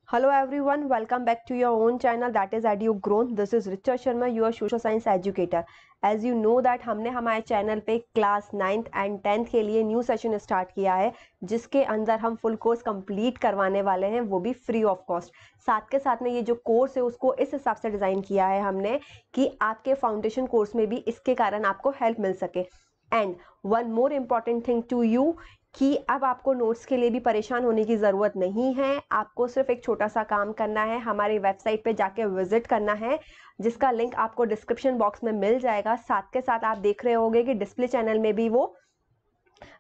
Hello everyone, welcome back to your own channel that is EduGrown. This is Richa Sharma, your social science educator. As you know that हमने हमारे channel पे class 9th and 10th के लिए new session start किया है जिसके अंदर हम फुल कोर्स कंप्लीट करवाने वाले हैं, वो भी फ्री ऑफ कॉस्ट। साथ के साथ में ये जो कोर्स है उसको इस हिसाब से डिज़ाइन किया है हमने कि आपके फाउंडेशन कोर्स में भी इसके कारण आपको हेल्प मिल सके। And one more important thing to you कि अब आपको नोट्स के लिए भी परेशान होने की ज़रूरत नहीं है। आपको सिर्फ एक छोटा सा काम करना है, हमारी वेबसाइट पे जाके विजिट करना है जिसका लिंक आपको डिस्क्रिप्शन बॉक्स में मिल जाएगा। साथ के साथ आप देख रहे होंगे कि डिस्प्ले चैनल में भी वो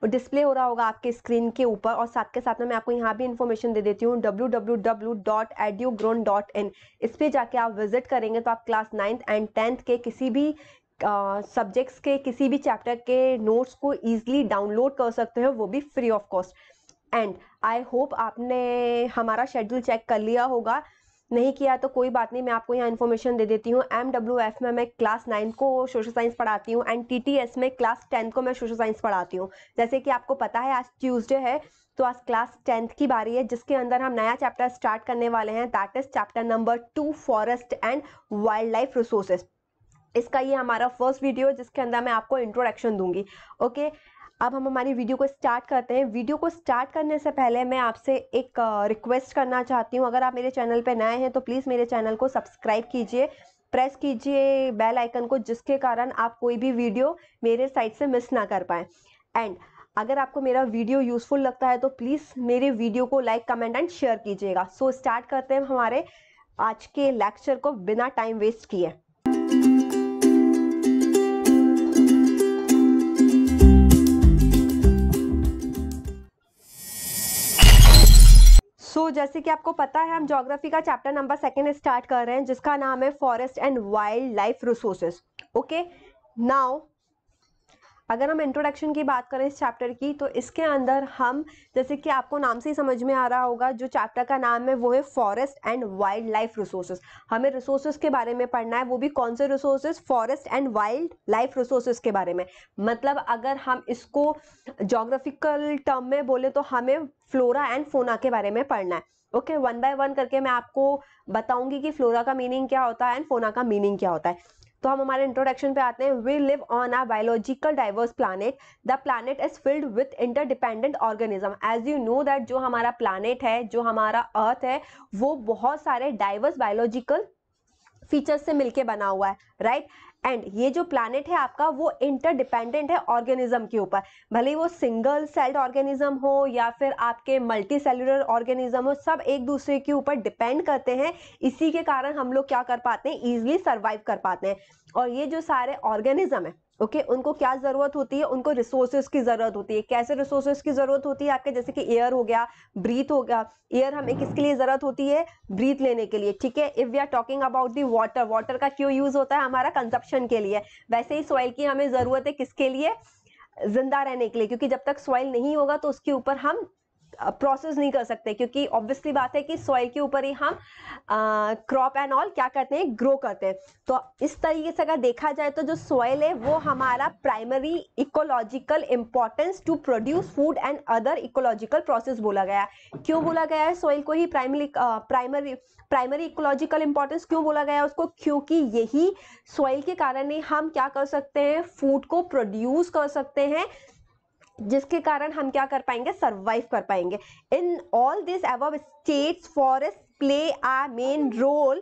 डिस्प्ले हो रहा होगा आपके स्क्रीन के ऊपर। और साथ के साथ में मैं आपको यहाँ भी इंफॉर्मेशन दे देती हूँ www.edugrown.in। इस पे जाके आप विजिट करेंगे तो आप क्लास 9th एंड 10th के किसी भी सब्जेक्ट्स के किसी भी चैप्टर के नोट्स को ईजिली डाउनलोड कर सकते हो, वो भी free of cost. And I hope आपने हमारा शेड्यूल चेक कर लिया होगा, नहीं किया तो कोई बात नहीं, मैं आपको यहाँ इन्फॉर्मेशन दे देती हूँ। MWF में मैं क्लास 9 को सोशल साइंस पढ़ाती हूँ एंड TTS में क्लास 10 को मैं सोशल साइंस पढ़ाती हूँ। जैसे कि आपको पता है आज ट्यूसडे है तो आज क्लास 10th की बारी है जिसके अंदर हम नया चैप्टर स्टार्ट करने वाले हैं, that is chapter number 2 forest and wild life resources. इसका ये हमारा फर्स्ट वीडियो है जिसके अंदर मैं आपको इंट्रोडक्शन दूंगी। ओके, अब हम हमारी वीडियो को स्टार्ट करते हैं। वीडियो को स्टार्ट करने से पहले मैं आपसे एक रिक्वेस्ट करना चाहती हूँ। अगर आप मेरे चैनल पे नए हैं तो प्लीज़ मेरे चैनल को सब्सक्राइब कीजिए, प्रेस कीजिए बेल आइकन को, जिसके कारण आप कोई भी वीडियो मेरे साइड से मिस ना कर पाएँ। एंड अगर आपको मेरा वीडियो यूजफुल लगता है तो प्लीज़ मेरे वीडियो को लाइक, कमेंट एंड शेयर कीजिएगा। सो स्टार्ट करते हैं हमारे आज के लेक्चर को बिना टाइम वेस्ट किए। जैसे कि आपको पता है हम ज्योग्राफी का चैप्टर नंबर 2 स्टार्ट कर रहे हैं जिसका नाम है forest and wild life resources. Okay, now अगर हम इंट्रोडक्शन की बात करें इस चैप्टर की तो इसके अंदर हम, जैसे कि आपको नाम से ही समझ में आ रहा होगा, जो चैप्टर का नाम है वो है forest and wild life resources. हमें रिसोर्सेज के बारे में पढ़ना है, वो भी कौन से resources? Forest and wild life resources के बारे में। मतलब अगर हम इसको ज्योग्राफिकल टर्म में बोले तो हमें फ्लोरा एंड फोना के बारे में पढ़ना है। ओके, वन बाय वन करके मैं आपको बताऊंगी कि फ्लोरा का मीनिंग क्या होता है एंड फोना का मीनिंग क्या होता है। तो हम हमारे इंट्रोडक्शन पे आते हैं। We live on a biological diverse planet, the planet is filled with interdependent organism. As you know that जो हमारा प्लैनेट है, जो हमारा अर्थ है, वो बहुत सारे डाइवर्स बायोलॉजिकल फीचर्स से मिलके बना हुआ है, राइट। एंड ये जो प्लैनेट है आपका वो इंटरडिपेंडेंट है ऑर्गेनिज्म के ऊपर, भले ही वो सिंगल सेल्ड ऑर्गेनिज्म हो या फिर आपके मल्टी सेलुलर ऑर्गेनिज्म हो, सब एक दूसरे के ऊपर डिपेंड करते हैं। इसी के कारण हम लोग क्या कर पाते हैं, इजिली सर्वाइव कर पाते हैं। और ये जो सारे ऑर्गेनिज्म है, ओके, उनको क्या जरूरत होती है? उनको रिसोर्सेज की जरूरत होती है। कैसे रिसोर्सेज की जरूरत होती है आपके? जैसे कि एयर हो गया, ब्रीथ हो गया। एयर हमें किसके लिए जरूरत होती है? ब्रीथ लेने के लिए, ठीक है। If we are talking about the water, water का क्यों यूज होता है? हमारा कंजप्शन के लिए। वैसे ही सॉइल की हमें जरूरत है किसके लिए? जिंदा रहने के लिए, क्योंकि जब तक सॉइल नहीं होगा तो उसके ऊपर हम प्रोसेस नहीं कर सकते, क्योंकि ऑब्वियसली बात है कि सॉइल के ऊपर ही हम क्रॉप एंड ऑल क्या करते हैं, ग्रो करते हैं। तो इस तरीके से अगर देखा जाए तो जो सॉइल है वो हमारा primary ecological importance to produce food and other ecological process बोला गया है। क्यों बोला गया है सॉइल को ही प्राइमरी इकोलॉजिकल इंपॉर्टेंस क्यों बोला गया है उसको? क्योंकि यही सॉइल के कारण ही हम क्या कर सकते हैं, फूड को प्रोड्यूस कर सकते हैं, जिसके कारण हम क्या कर पाएंगे, सरवाइव कर पाएंगे। In all this above states forest play a main role.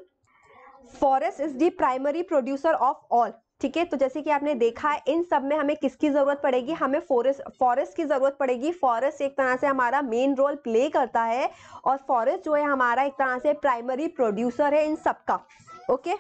Forest is the primary producer of all, ठीक है। तो जैसे कि आपने देखा है इन सब में हमें किसकी जरूरत पड़ेगी? हमें फॉरेस्ट की जरूरत पड़ेगी। फॉरेस्ट एक तरह से हमारा मेन रोल प्ले करता है और फॉरेस्ट जो है हमारा एक तरह से प्राइमरी प्रोड्यूसर है इन सबका। ओके,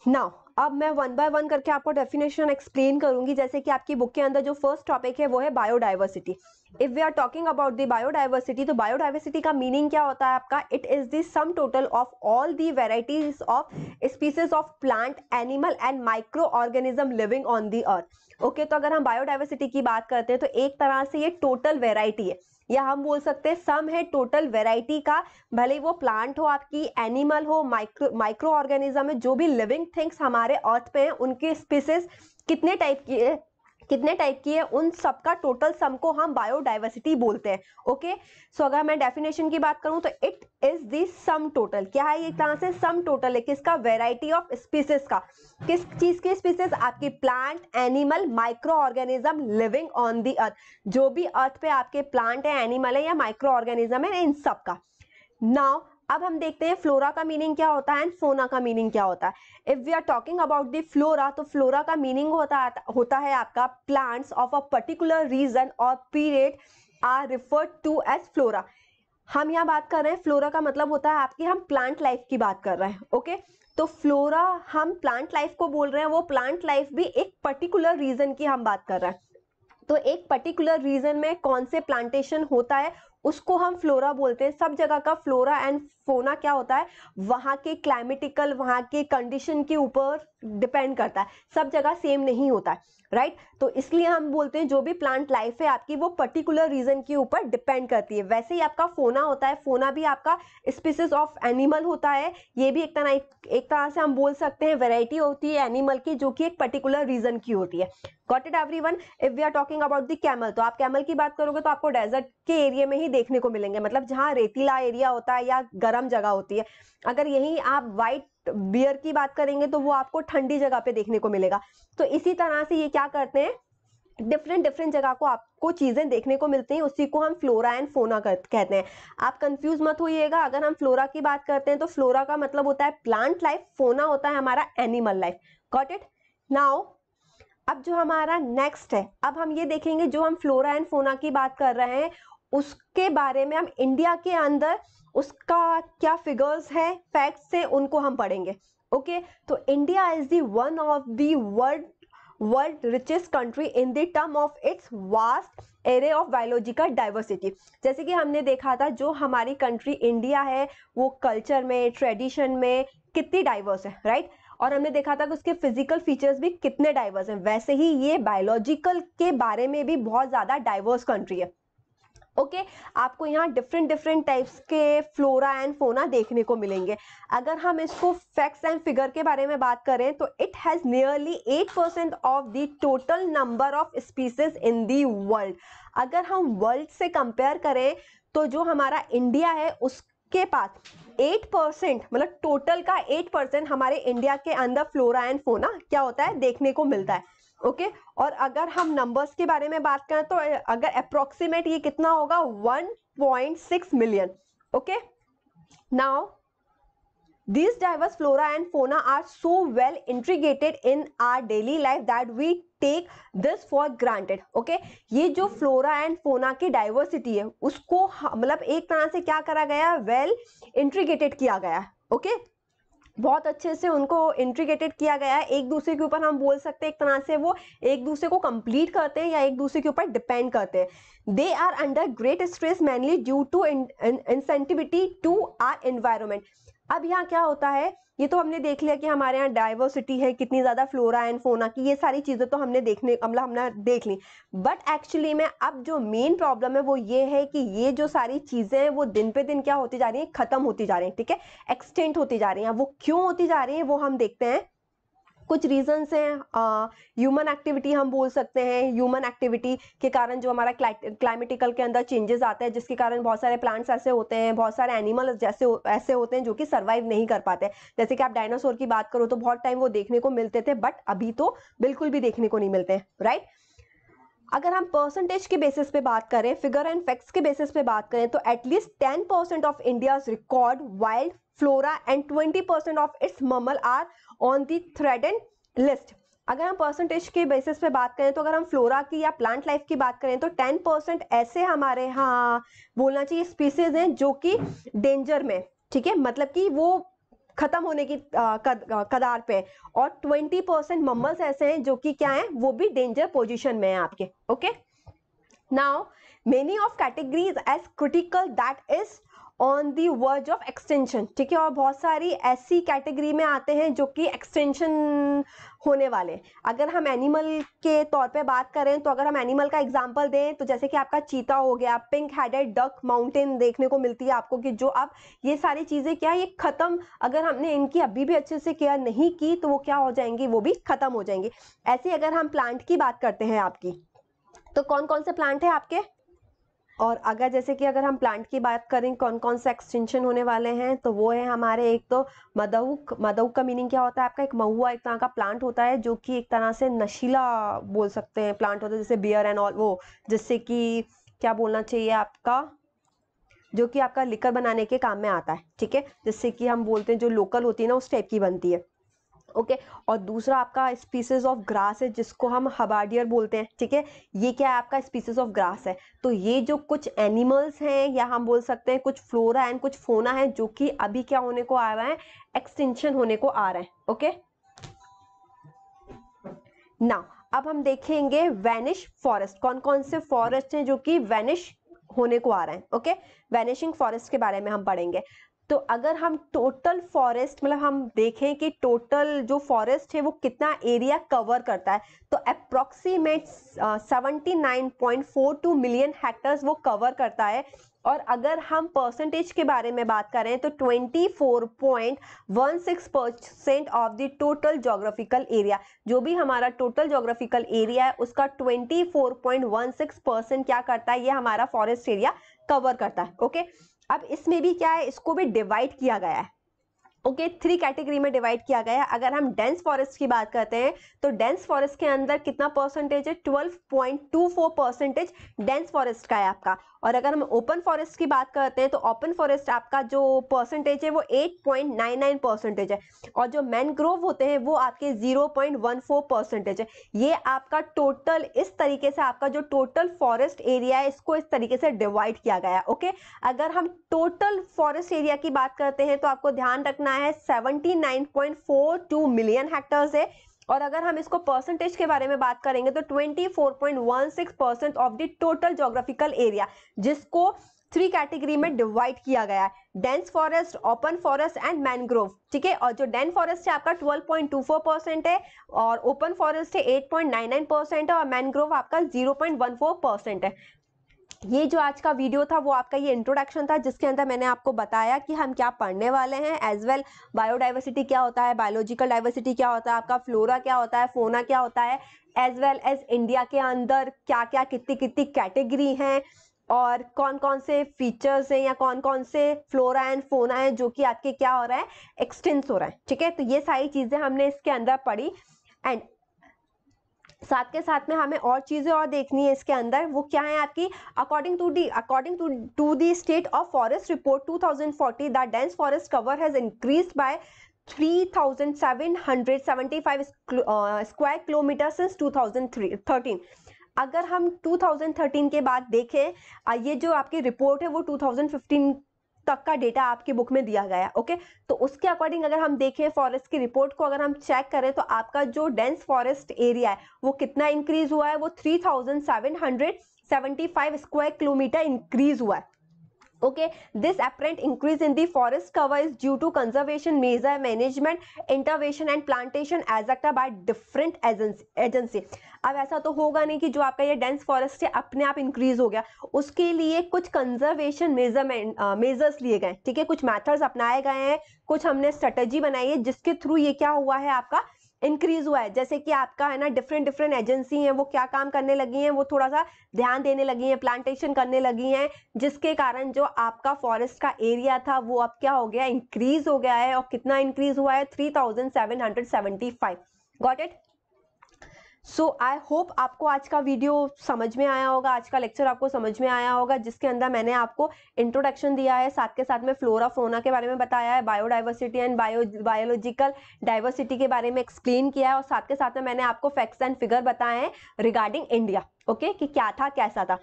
नाउ अब मैं वन बाय वन करके आपको डेफिनेशन एक्सप्लेन करूंगी। जैसे कि आपकी बुक के अंदर जो फर्स्ट टॉपिक है वो है biodiversity. If we are talking about the biodiversity, तो बायोडाइवर्सिटी का मीनिंग क्या होता है आपका? It is the sum total of all the varieties of species of plant, animal and micro organism living on the earth. Okay, तो अगर हम biodiversity की बात करते हैं तो एक तरह से ये टोटल वेराइटी है, या हम बोल सकते हैं सम है टोटल वेराइटी का। भले वो प्लांट हो, आपकी एनिमल हो, माइक्रो ऑर्गेनिज्म है, जो भी लिविंग थिंग्स हमारे अर्थ पे हैं, उनके स्पीसीज कितने टाइप की है? कितने टाइप की है, उन सबका टोटल सम को हम बायोडाइवर्सिटी बोलते हैं। ओके, सो अगर मैं डेफिनेशन की बात करूं तो it is the sum total. क्या है ये, एक तरह से सम टोटल है किसका, वेराइटी ऑफ स्पीसीज का। किस चीज के स्पीसीज, आपकी plant, animal, micro organism living on the अर्थ। जो भी अर्थ पे आपके प्लांट है, एनिमल है या माइक्रो ऑर्गेनिज्म है, इन सब का। नाउ अब हम देखते हैं फ्लोरा का मीनिंग क्या होता है एंड फोना का मीनिंग क्या होता है। If we are talking about the flora, तो फ्लोरा का मीनिंग होता है आपका plants of a particular region और period are referred to as flora. हम यहाँ बात कर रहे हैं, फ्लोरा का मतलब होता है आपकी, हम प्लांट लाइफ की बात कर रहे हैं। ओके, तो फ्लोरा हम प्लांट लाइफ को बोल रहे हैं, वो प्लांट लाइफ भी एक पर्टिकुलर रीजन की हम बात कर रहे हैं। तो एक पर्टिकुलर रीजन में कौन से प्लांटेशन होता है उसको हम फ्लोरा बोलते हैं। सब जगह का फ्लोरा एंड फोना क्या होता है, वहां के क्लाइमेटिकल, वहां के कंडीशन के ऊपर डिपेंड करता है, सब जगह सेम नहीं होता है, राइट। तो इसलिए हम बोलते हैं जो भी प्लांट लाइफ है आपकी वो पर्टिकुलर रीजन के ऊपर डिपेंड करती है। वैसे ही आपका फोना होता है, फोना भी आपका स्पीसीज ऑफ एनिमल होता है, ये भी एक तरह से हम बोल सकते हैं वेराइटी होती है एनिमल की जो कि एक पर्टिकुलर रीजन की होती है। Got it everyone. If we are talking about the camel, तो आप कैमल की बात करोगे तो आपको डेजर्ट के एरिया में ही देखने को मिलेंगे, मतलब जहां रेतीला एरिया होता है या गर्म जगह होती है। अगर यही आप व्हाइट बियर की बात करेंगे तो वो आपको ठंडी जगह पे देखने को मिलेगा। तो इसी तरह से ये क्या करते हैं, डिफरेंट जगह को आपको चीजें देखने को मिलती हैं, उसी को हम फ्लोरा एंड फोना कहते हैं। आप कंफ्यूज मत होइएगा, अगर हम फ्लोरा की बात करते हैं तो फ्लोरा का मतलब होता है प्लांट लाइफ, फोना होता है हमारा animal life. Got it. Now अब जो हमारा नेक्स्ट है, अब हम ये देखेंगे जो हम फ्लोरा एंड फोना की बात कर रहे हैं उसके बारे में हम इंडिया के अंदर उसका क्या फिगर्स है, फैक्ट्स है, उनको हम पढ़ेंगे। ओके, तो India is the one of the world richest country in the term of its vast array of biological diversity. जैसे कि हमने देखा था जो हमारी कंट्री इंडिया है वो कल्चर में, ट्रेडिशन में कितनी डाइवर्स है, राइट। और हमने देखा था कि उसके फिजिकल फीचर्स भी कितने डाइवर्स हैं, वैसे ही ये बायोलॉजिकल के बारे में भी बहुत ज्यादा डाइवर्स कंट्री है। ओके, आपको यहाँ डिफरेंट टाइप्स के फ्लोरा एंड फोना देखने को मिलेंगे। अगर हम इसको फैक्ट्स एंड फिगर के बारे में बात करें तो it has nearly 8% of the total number of species in the world. अगर हम वर्ल्ड से कंपेयर करें तो जो हमारा इंडिया है उसके पास 8%, मतलब टोटल का 8% हमारे इंडिया के अंदर फ्लोरा एंड फोना क्या होता है, देखने को मिलता है। ओके, और अगर हम नंबर्स के बारे में बात करें तो अगर अप्रोक्सीमेट ये कितना होगा, 1.6 million. Okay, now these diverse flora and fauna are so well integrated in our daily life that we take this for granted. Okay, ये जो flora and fauna की diversity है उसको मतलब एक तरह से क्या करा गया, well integrated किया गया है। ओके, बहुत अच्छे से उनको इंट्रीग्रेटेड किया गया है, एक दूसरे के ऊपर हम बोल सकते हैं एक तरह से वो एक दूसरे को कंप्लीट करते हैं या एक दूसरे के ऊपर डिपेंड करते हैं। They are under great stress mainly due to insensitivity to our environment. अब यहाँ क्या होता है, ये तो हमने देख लिया कि हमारे यहाँ डाइवर्सिटी है, कितनी ज्यादा फ्लोरा एंड फोना की, ये सारी चीजें तो हमने हमने देख ली। बट एक्चुअली में अब जो मेन प्रॉब्लम है वो ये है कि ये जो सारी चीजें हैं वो दिन पे दिन क्या होती जा रही है, खत्म होती जा रही है, ठीक है, एक्सटेंट होती जा रही है। वो क्यों होती जा रही है वो हम देखते हैं। कुछ रीजंस हैं, ह्यूमन एक्टिविटी हम बोल सकते हैं, ह्यूमन एक्टिविटी के कारण जो हमारा क्लाइमेटिकल के अंदर चेंजेस आते हैं जिसके कारण बहुत सारे प्लांट्स ऐसे होते हैं, बहुत सारे एनिमल्स ऐसे होते हैं जो कि सर्वाइव नहीं कर पाते। जैसे कि आप डायनासोर की बात करो तो बहुत टाइम वो देखने को मिलते थे बट अभी तो बिल्कुल भी देखने को नहीं मिलते, राइट। अगर हम परसेंटेज के बेसिस पे बात करें, फिगर एंड फैक्ट्स के बेसिस पे बात करें तो at least 10% of India's record wild flora and 20% of its mammal are on the threatened list. अगर हम परसेंटेज के बेसिस पे बात करें तो अगर हम फ्लोरा की या प्लांट लाइफ की बात करें तो 10% ऐसे हमारे यहाँ बोलना चाहिए स्पीसीज हैं जो कि डेंजर में, ठीक है, मतलब कि वो खत्म होने की कगार पे, और 20% मम्मल्स ऐसे हैं जो कि क्या हैं, वो भी डेंजर पोजीशन में है आपके। Okay, now many of categories as critical that is on the verge of extension, ठीक है। और बहुत सारी ऐसी कैटेगरी में आते हैं जो कि एक्सटेंशन होने वाले। अगर हम एनिमल के तौर पे बात करें तो अगर हम एनिमल का एग्जांपल दें तो जैसे कि आपका चीता हो गया, पिंक हेडेड डक माउंटेन देखने को मिलती है आपको, कि जो अब ये सारी चीजें क्या है, ये खत्म, अगर हमने इनकी अभी भी अच्छे से केयर नहीं की तो वो क्या हो जाएंगी, वो भी खत्म हो जाएंगी। ऐसे अगर हम प्लांट की बात करते हैं आपकी, तो कौन कौन से प्लांट है आपके, और अगर जैसे कि अगर हम प्लांट की बात करें कौन कौन से एक्सटेंशन होने वाले हैं, तो वो है हमारे, एक तो मधुक। मधुक का मीनिंग क्या होता है आपका, एक महुआ एक तरह का प्लांट होता है जो कि एक तरह से नशीला बोल सकते हैं प्लांट होता है, जैसे बियर एंड ऑल, वो जिससे कि क्या बोलना चाहिए आपका, जो कि आपका लिकर बनाने के काम में आता है, ठीक है। जिससे कि हम बोलते हैं जो लोकल होती है ना, उस टाइप की बनती है, ओके। और दूसरा आपका स्पीसीज ऑफ ग्रास है जिसको हम हबार्डियर बोलते हैं, ठीक है। ये क्या है आपका, स्पीसीज ऑफ ग्रास है। तो ये जो कुछ एनिमल्स हैं, या हम बोल सकते हैं कुछ फ्लोरा एंड कुछ फोना है, जो कि अभी क्या होने को आ रहा है, एक्सटिंक्शन होने को आ रहा है, ओके। नाउ अब हम देखेंगे वैनिश फॉरेस्ट, कौन कौन से फॉरेस्ट हैं जो कि वैनिश होने को आ रहे हैं, ओके। वैनिशिंग फॉरेस्ट के बारे में हम पढ़ेंगे। तो अगर हम टोटल फॉरेस्ट, मतलब हम देखें कि टोटल जो फॉरेस्ट है वो कितना एरिया कवर करता है, तो अप्रोक्सीमेट 79.42 मिलियन हेक्टर्स वो कवर करता है। और अगर हम परसेंटेज के बारे में बात करें तो 24.16% of the total geographical area, जो भी हमारा टोटल जोग्राफिकल एरिया है उसका 24.16% क्या करता है, ये हमारा फॉरेस्ट एरिया कवर करता है, ओके। अब इसमें भी क्या है, इसको भी डिवाइड किया गया है, ओके। 3 कैटेगरी में डिवाइड किया गया है। अगर हम डेंस फॉरेस्ट की बात करते हैं तो डेंस फॉरेस्ट के अंदर कितना परसेंटेज है, 12.24% डेंस फॉरेस्ट का है आपका। और अगर हम ओपन फॉरेस्ट की बात करते हैं तो ओपन फॉरेस्ट आपका जो परसेंटेज है वो 8.99% है। और जो मैनग्रोव होते हैं वो आपके 0.14% है। ये आपका टोटल, इस तरीके से आपका जो टोटल फॉरेस्ट एरिया है इसको इस तरीके से डिवाइड किया गया है, ओके। अगर हम टोटल फॉरेस्ट एरिया की बात करते हैं तो आपको ध्यान रखना है 79.42 मिलियन हेक्टर्स है। और अगर हम इसको परसेंटेज के बारे में बात करेंगे तो 24.16% of the total geographical area, जिसको 3 कैटेगरी में डिवाइड किया गया है, dense forest, open forest and mangrove, ठीक है। और जो डेंस फॉरेस्ट है आपका 12.24% है, और ओपन फॉरेस्ट है 8.99% है, और मैनग्रोव आपका 0.14% है। ये जो आज का वीडियो था वो आपका ये इंट्रोडक्शन था, जिसके अंदर मैंने आपको बताया कि हम क्या पढ़ने वाले हैं, एज वेल बायोडाइवर्सिटी क्या होता है, बायोलॉजिकल डाइवर्सिटी क्या होता है, आपका फ्लोरा क्या होता है, फोना क्या होता है, एज वेल एज इंडिया के अंदर क्या क्या कितनी कितनी कैटेगरी हैं, और कौन कौन से फीचर्स हैं या कौन कौन से फ्लोरा एंड फोना है जो कि आपके क्या हो रहा है, एक्सटेंस हो रहा है, ठीक है। तो ये सारी चीजें हमने इसके अंदर पढ़ी। एंड साथ के साथ में हमें और चीजें और देखनी है इसके अंदर, वो क्या है आपकी, according to the state of forest report 2040 the dense forest cover has increased by 3775 square kilometre since 2013। अगर हम 2013 के बाद देखें, ये जो आपकी रिपोर्ट है वो 2015 तक का डेटा आपकी बुक में दिया गया, ओके। तो उसके अकॉर्डिंग अगर हम देखें फॉरेस्ट की रिपोर्ट को, अगर हम चेक करें तो आपका जो डेंस फॉरेस्ट एरिया है वो कितना इंक्रीज हुआ है, वो 3775 स्क्वायर किलोमीटर इंक्रीज हुआ है, okay. This apparent increase in the forest cover is due to conservation measure, management intervention and plantation exacted by different agency. अब ऐसा तो होगा नहीं कि जो आपका ये डेंस फॉरेस्ट है अपने आप इंक्रीज हो गया, उसके लिए कुछ कंजर्वेशन मेजर्स लिए गए, ठीक है। कुछ मेथड्स अपनाए गए हैं, कुछ हमने स्ट्रेटेजी बनाई है जिसके थ्रू ये क्या हुआ है आपका इंक्रीज हुआ है। जैसे कि आपका है ना डिफरेंट एजेंसी हैं, वो क्या काम करने लगी हैं, वो थोड़ा सा ध्यान देने लगी हैं, प्लांटेशन करने लगी हैं, जिसके कारण जो आपका फॉरेस्ट का एरिया था वो अब क्या हो गया, इंक्रीज हो गया है। और कितना इंक्रीज हुआ है, 3775। Got it. So I hope आपको आज का वीडियो समझ में आया होगा, आज का लेक्चर आपको समझ में आया होगा, जिसके अंदर मैंने आपको इंट्रोडक्शन दिया है, साथ के साथ में फ्लोरा फोना के बारे में बताया है, बायोडाइवर्सिटी एंड बायोलॉजिकल डाइवर्सिटी के बारे में एक्सप्लेन किया है, और साथ के साथ में मैंने आपको फैक्ट्स एंड फिगर बताए हैं रिगार्डिंग इंडिया, ओके कि क्या था कैसा था।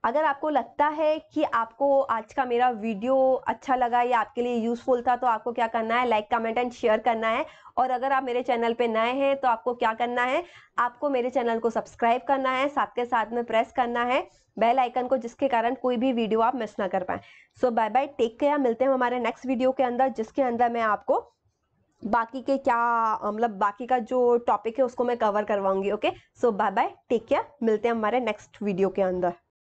अगर आपको लगता है कि आपको आज का मेरा वीडियो अच्छा लगा या आपके लिए यूजफुल था तो आपको क्या करना है, लाइक कमेंट एंड शेयर करना है। और अगर आप मेरे चैनल पे नए हैं तो आपको क्या करना है, आपको मेरे चैनल को सब्सक्राइब करना है, साथ के साथ में प्रेस करना है बेल आइकन को, जिसके कारण कोई भी वीडियो आप मिस ना कर पाए। सो बाय बाय, टेक केयर, मिलते हैं हमारे नेक्स्ट वीडियो के अंदर, जिसके अंदर मैं आपको बाकी के क्या मतलब बाकी का जो टॉपिक है उसको मैं कवर करवाऊंगी। ओके, सो बाय बाय, टेक केयर, मिलते हैं हमारे नेक्स्ट वीडियो के अंदर।